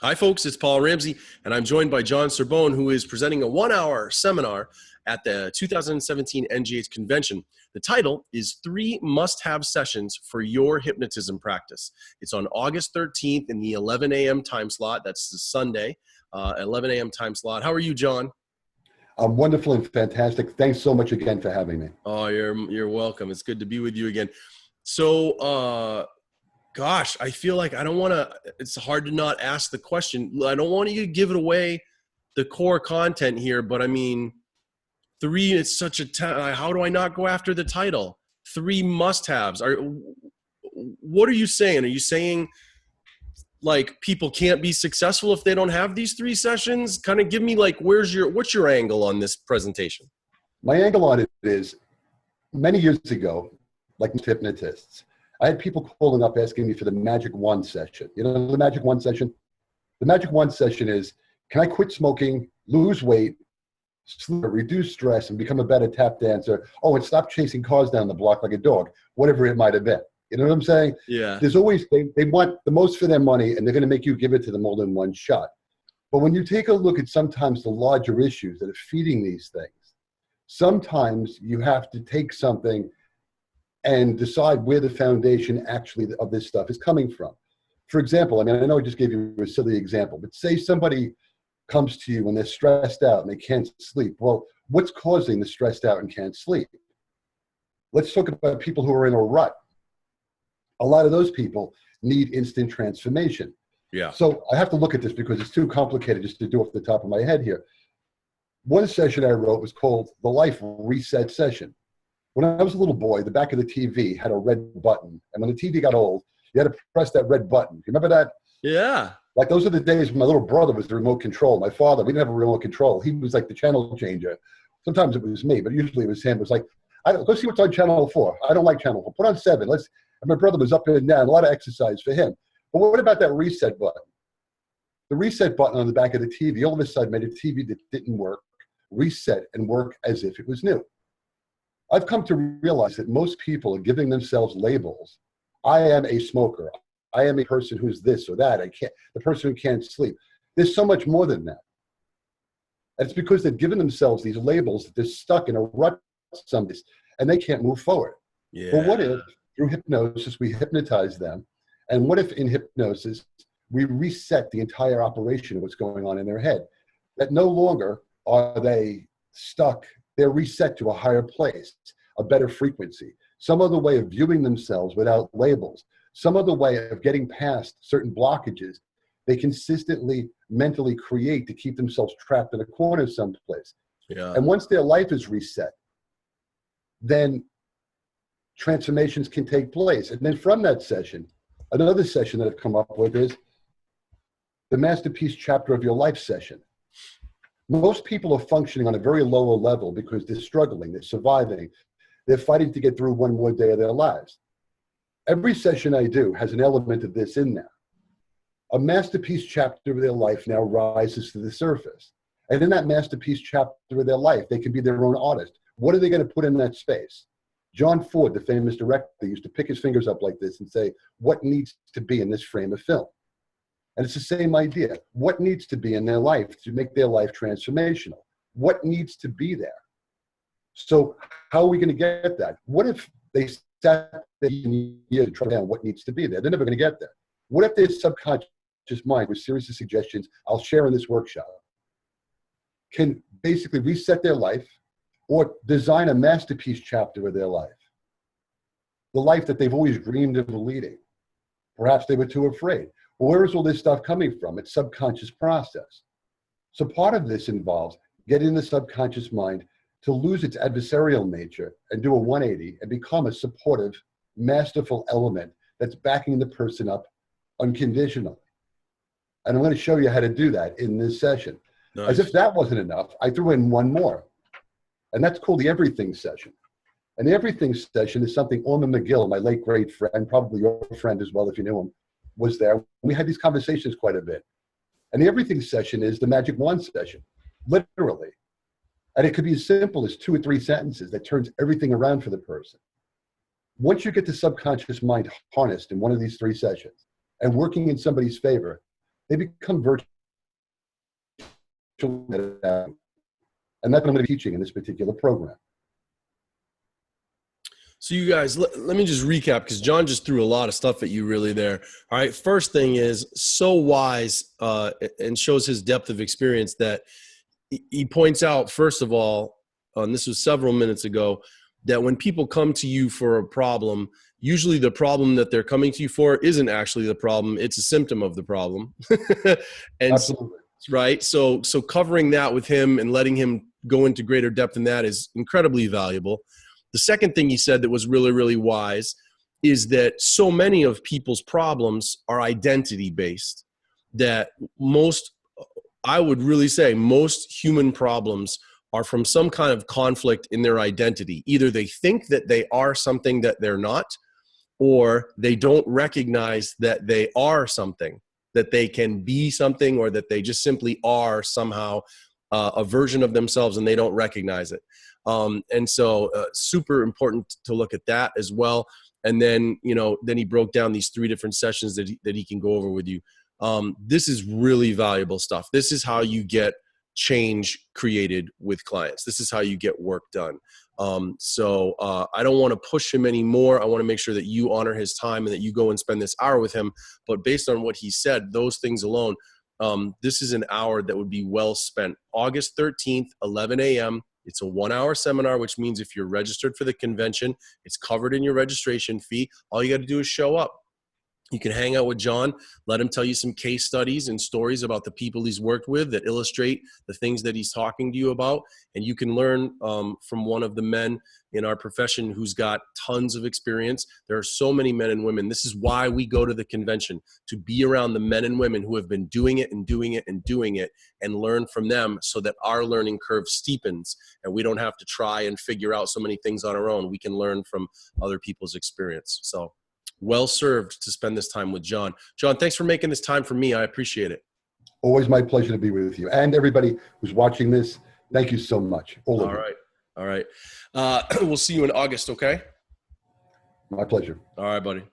Hi, folks. It's Paul Ramsey, and I'm joined by John Cerbone, who is presenting a one-hour seminar at the 2017 NGH convention. The title is 3 Must-Have Sessions for Your Hypnotism Practice. It's on August 13th in the 11 a.m. time slot. That's the Sunday, 11 a.m. time slot. How are you, John? I'm wonderful and fantastic. Thanks so much again for having me. Oh, you're welcome. It's good to be with you again. So, gosh, I feel like I don't want to, it's hard to not ask the question. I don't want you to give it away, the core content here, but I mean, 3, it's such a, how do I not go after the title? 3 must-haves. What are you saying? Are you saying like people can't be successful if they don't have these 3 sessions? Kind of give me like, what's your angle on this presentation? My angle on it is, many years ago, like hypnotists, I had people calling up asking me for the magic wand session. You know the magic wand session? The magic wand session is, can I quit smoking, lose weight, reduce stress, and become a better tap dancer? Oh, and stop chasing cars down the block like a dog, whatever it might have been. You know what I'm saying? Yeah. There's always, they want the most for their money, and they're going to make you give it to them all in one shot. But when you take a look at sometimes the larger issues that are feeding these things, sometimes you have to take something and decide where the foundation actually of this stuff is coming from. For example, I mean, I know I just gave you a silly example, but say somebody comes to you when they're stressed out and they can't sleep. Well, what's causing the stressed out and can't sleep? Let's talk about people who are in a rut. A lot of those people need instant transformation. Yeah. So I have to look at this because it's too complicated just to do off the top of my head here. One session I wrote was called the Life Reset Session. When I was a little boy, the back of the TV had a red button. And when the TV got old, you had to press that red button. You remember that? Yeah. Like those are the days when my little brother was the remote control. My father, we didn't have a remote control. He was like the channel changer. Sometimes it was me, but usually it was him. It was like, go see what's on channel 4. I don't like channel 4. Put on 7. And my brother was up and down, a lot of exercise for him. But what about that reset button? The reset button on the back of the TV all of a sudden made a TV that didn't work reset and work as if it was new. I've come to realize that most people are giving themselves labels. I am a smoker. I am a person who's this or that. The person who can't sleep. There's so much more than that. And it's because they've given themselves these labels that they're stuck in a rut someplace and they can't move forward. Yeah. But what if through hypnosis we hypnotize them? And what if in hypnosis we reset the entire operation of what's going on in their head? That no longer are they stuck. They're reset to a higher place, a better frequency, some other way of viewing themselves without labels, some other way of getting past certain blockages they consistently mentally create to keep themselves trapped in a corner someplace. Yeah. And once their life is reset, then transformations can take place. And then from that session, another session that I've come up with is the Masterpiece Chapter of Your Life session. Most people are functioning on a very lower level because they're struggling, they're surviving, they're fighting to get through one more day of their lives. Every session I do has an element of this in there. A masterpiece chapter of their life now rises to the surface. And in that masterpiece chapter of their life, they can be their own artist. What are they going to put in that space? John Ford, the famous director, used to pick his fingers up like this and say, what needs to be in this frame of film? And it's the same idea. What needs to be in their life to make their life transformational? What needs to be there? So how are we going to get that? What if they sat there to try down what needs to be there? They're never going to get there. What if their subconscious mind, with series of suggestions I'll share in this workshop, can basically reset their life or design a masterpiece chapter of their life? The life that they've always dreamed of leading. Perhaps they were too afraid. Where is all this stuff coming from? It's subconscious process. So part of this involves getting the subconscious mind to lose its adversarial nature and do a 180 and become a supportive, masterful element that's backing the person up unconditionally. And I'm going to show you how to do that in this session. Nice. As if that wasn't enough, I threw in one more. And that's called the Everything Session. And the Everything Session is something Orman McGill, my late great friend, probably your friend as well if you knew him, was there. We had these conversations quite a bit. And the Everything Session is the magic wand session, literally. And it could be as simple as 2 or 3 sentences that turns everything around for the person. Once you get the subconscious mind harnessed in one of these 3 sessions and working in somebody's favor, they become virtual. And that's what I'm going to be teaching in this particular program. So you guys, let me just recap, because John just threw a lot of stuff at you really there. All right. First thing is, so wise and shows his depth of experience, that he points out, first of all, and this was several minutes ago, that when people come to you for a problem, usually the problem that they're coming to you for isn't actually the problem. It's a symptom of the problem. And Absolutely. right. So covering that with him and letting him go into greater depth in that is incredibly valuable. The second thing he said that was really, really wise is that so many of people's problems are identity based, that I would really say most human problems are from some kind of conflict in their identity. Either they think that they are something that they're not, or they don't recognize that they are something, that they can be something, or that they just simply are somehow a version of themselves and they don't recognize it. And so super important to look at that as well. And then, then he broke down these 3 different sessions that he can go over with you. This is really valuable stuff. This is how you get change created with clients. This is how you get work done. So I don't want to push him anymore. I want to make sure that you honor his time and that you go and spend this hour with him. But based on what he said, those things alone, this is an hour that would be well spent. August 13th, 11 a.m. It's a 1-hour seminar, which means if you're registered for the convention, it's covered in your registration fee. All you got to do is show up. You can hang out with John, let him tell you some case studies and stories about the people he's worked with that illustrate the things that he's talking to you about. And you can learn from one of the men in our profession who's got tons of experience. There are so many men and women. This is why we go to the convention, to be around the men and women who have been doing it and doing it and doing it, and learn from them, so that our learning curve steepens and we don't have to try and figure out so many things on our own. We can learn from other people's experience. So well served to spend this time with John. John, thanks for making this time for me. I appreciate it. Always my pleasure to be with you. And everybody who's watching this, thank you so much. All right. We'll see you in August, okay? My pleasure. All right, buddy.